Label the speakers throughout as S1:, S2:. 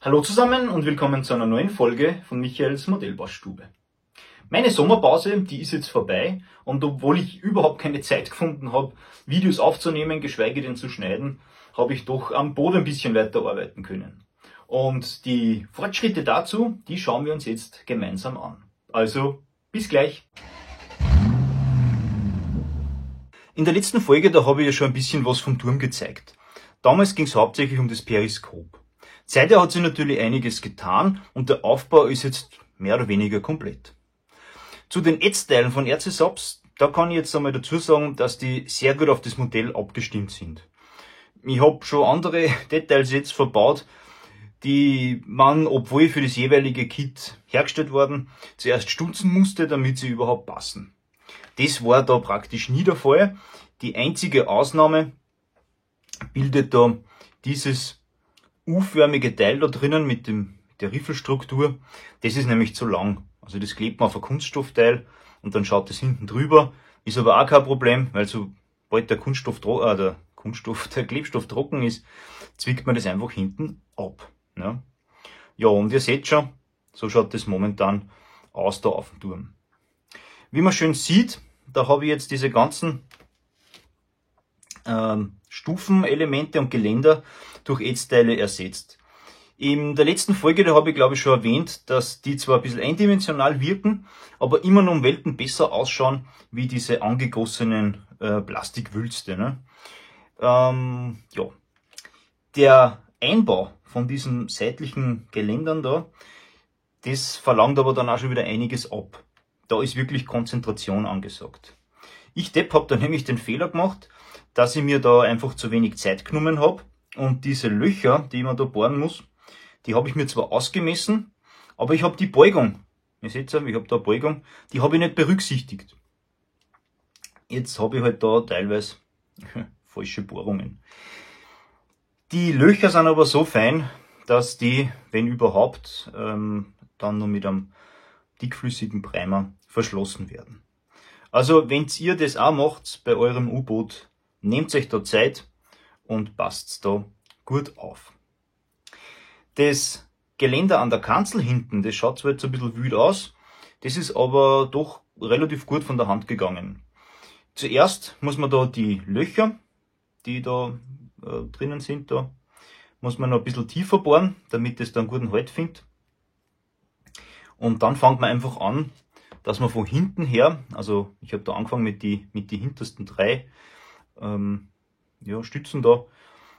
S1: Hallo zusammen und willkommen zu einer neuen Folge von Michaels Modellbaustube. Meine Sommerpause, die ist jetzt vorbei und obwohl ich überhaupt keine Zeit gefunden habe, Videos aufzunehmen, geschweige denn zu schneiden, habe ich doch am Boden ein bisschen weiterarbeiten können. Und die Fortschritte dazu, die schauen wir uns jetzt gemeinsam an. Also, bis gleich! In der letzten Folge, da habe ich ja schon ein bisschen was vom Turm gezeigt. Damals ging es hauptsächlich um das Periskop. Seither hat sich natürlich einiges getan und der Aufbau ist jetzt mehr oder weniger komplett. Zu den Ätzteilen von RC-SAPS, da kann ich jetzt einmal dazu sagen, dass die sehr gut auf das Modell abgestimmt sind. Ich habe schon andere Details jetzt verbaut, die man, obwohl für das jeweilige Kit hergestellt worden, zuerst stutzen musste, damit sie überhaupt passen. Das war da praktisch nie der Fall. Die einzige Ausnahme bildet da dieses U-förmige Teil da drinnen mit der Riffelstruktur. Das ist nämlich zu lang. Also das klebt man auf ein Kunststoffteil und dann schaut das hinten drüber. Ist aber auch kein Problem, weil sobald der Klebstoff trocken ist, zwickt man das einfach hinten ab. Ja, ja, und ihr seht schon, so schaut das momentan aus da auf dem Turm. Wie man schön sieht, da habe ich jetzt diese ganzen Stufenelemente und Geländer durch Ätzteile ersetzt. In der letzten Folge, da habe ich glaube ich schon erwähnt, dass die zwar ein bisschen eindimensional wirken, aber immer noch um Welten besser ausschauen wie diese angegossenen Plastikwülste. Ne? Ja. Der Einbau von diesen seitlichen Geländern da, das verlangt aber dann auch schon wieder einiges ab. Da ist wirklich Konzentration angesagt. Ich Depp habe da nämlich den Fehler gemacht, dass ich mir da einfach zu wenig Zeit genommen habe und diese Löcher, die man da bohren muss, die habe ich mir zwar ausgemessen, aber ich habe die Beugung, ihr seht ja, ich habe da eine Beugung, die habe ich nicht berücksichtigt. Jetzt habe ich halt da teilweise falsche Bohrungen. Die Löcher sind aber so fein, dass die, wenn überhaupt, dann nur mit einem dickflüssigen Primer verschlossen werden. Also wenn ihr das auch macht bei eurem U-Boot, nehmt euch da Zeit und passt da gut auf. Das Geländer an der Kanzel hinten, das schaut zwar jetzt ein bisschen wüst aus, das ist aber doch relativ gut von der Hand gegangen. Zuerst muss man da die Löcher, die da drinnen sind, da muss man noch ein bisschen tiefer bohren, damit es da einen guten Halt findet. Und dann fängt man einfach an, dass man von hinten her, also ich habe da angefangen mit die hintersten drei Stützen da,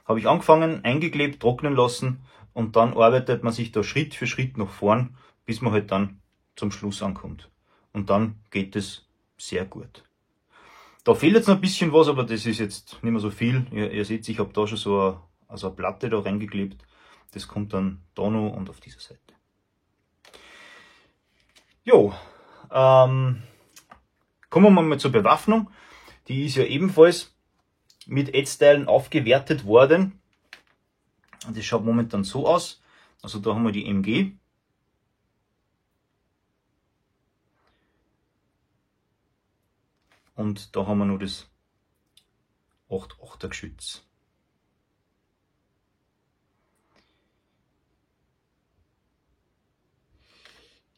S1: habe ich angefangen, eingeklebt, trocknen lassen und dann arbeitet man sich da Schritt für Schritt nach vorn, bis man halt dann zum Schluss ankommt. Und dann geht es sehr gut. Da fehlt jetzt noch ein bisschen was, aber das ist jetzt nicht mehr so viel. Ihr seht, ich habe da schon so eine Platte da reingeklebt. Das kommt dann da noch und auf dieser Seite. Jo, kommen wir mal zur Bewaffnung. Die ist ja ebenfalls mit Ätzteilen aufgewertet worden. Das schaut momentan so aus. Also da haben wir die MG. Und da haben wir nur das 8-8er Geschütz.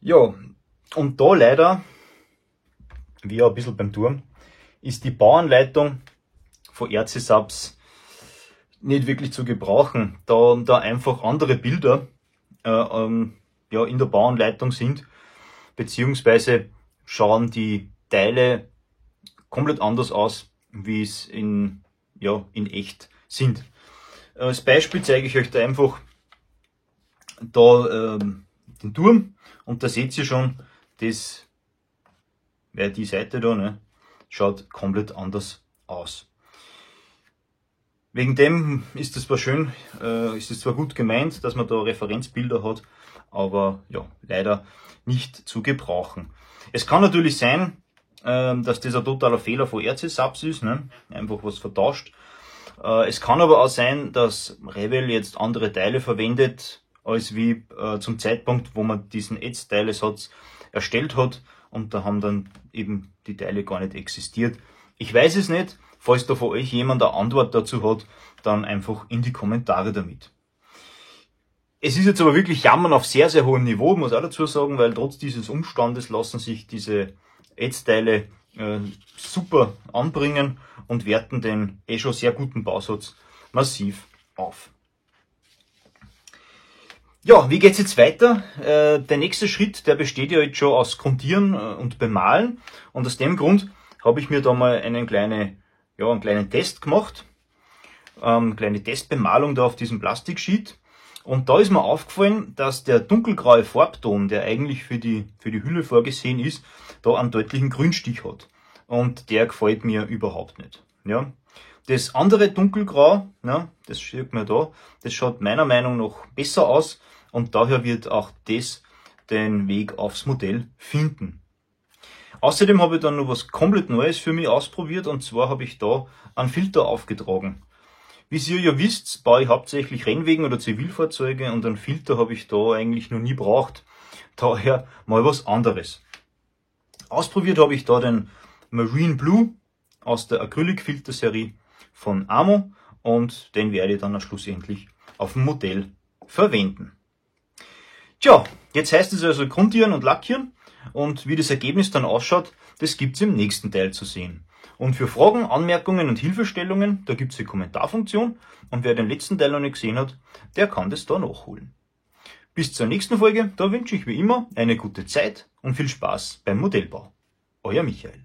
S1: Ja, und da leider, wie auch ein bisschen beim Turm, ist die Bauanleitung von RC-SAPS nicht wirklich zu gebrauchen, da einfach andere Bilder in der Bauanleitung sind, beziehungsweise schauen die Teile komplett anders aus, wie es in echt sind. Als Beispiel zeige ich euch da einfach den Turm und da seht ihr schon, das wäre die Seite da, ne, schaut komplett anders aus. Wegen dem ist es zwar schön, ist es zwar gut gemeint, dass man da Referenzbilder hat, aber ja, leider nicht zu gebrauchen. Es kann natürlich sein, dass das ein totaler Fehler von RC-SAPS ist, ne? Einfach was vertauscht. Es kann aber auch sein, dass Revell jetzt andere Teile verwendet, als wie zum Zeitpunkt, wo man diesen Ätzteilesatz erstellt hat und da haben dann eben die Teile gar nicht existiert. Ich weiß es nicht. Falls da von euch jemand eine Antwort dazu hat, dann einfach in die Kommentare damit. Es ist jetzt aber wirklich Jammern auf sehr, sehr hohem Niveau, muss auch dazu sagen, weil trotz dieses Umstandes lassen sich diese Ätzteile super anbringen und werten den schon sehr guten Bausatz massiv auf. Ja, wie geht's jetzt weiter? Der nächste Schritt, der besteht ja jetzt schon aus Grundieren und Bemalen, und aus dem Grund habe ich mir da mal einen kleinen Test gemacht, kleine Testbemalung da auf diesem Plastiksheet. Und da ist mir aufgefallen, dass der dunkelgraue Farbton, der eigentlich für die Hülle vorgesehen ist, da einen deutlichen Grünstich hat. Und der gefällt mir überhaupt nicht. Ja. Das andere dunkelgrau, ja, das sieht man da, das schaut meiner Meinung nach besser aus, und daher wird auch das den Weg aufs Modell finden. Außerdem habe ich dann noch was komplett Neues für mich ausprobiert, und zwar habe ich da einen Filter aufgetragen. Wie ihr ja wisst, baue ich hauptsächlich Rennwegen oder Zivilfahrzeuge, und einen Filter habe ich da eigentlich noch nie braucht. Daher mal was anderes. Ausprobiert habe ich da den Marine Blue aus der Acrylic-Filter-Serie von Amo, und den werde ich dann schlussendlich auf dem Modell verwenden. Tja, jetzt heißt es also grundieren und lackieren, und wie das Ergebnis dann ausschaut, das gibt's im nächsten Teil zu sehen. Und für Fragen, Anmerkungen und Hilfestellungen, da gibt's die Kommentarfunktion, und wer den letzten Teil noch nicht gesehen hat, der kann das da nachholen. Bis zur nächsten Folge, da wünsche ich wie immer eine gute Zeit und viel Spaß beim Modellbau. Euer Michael.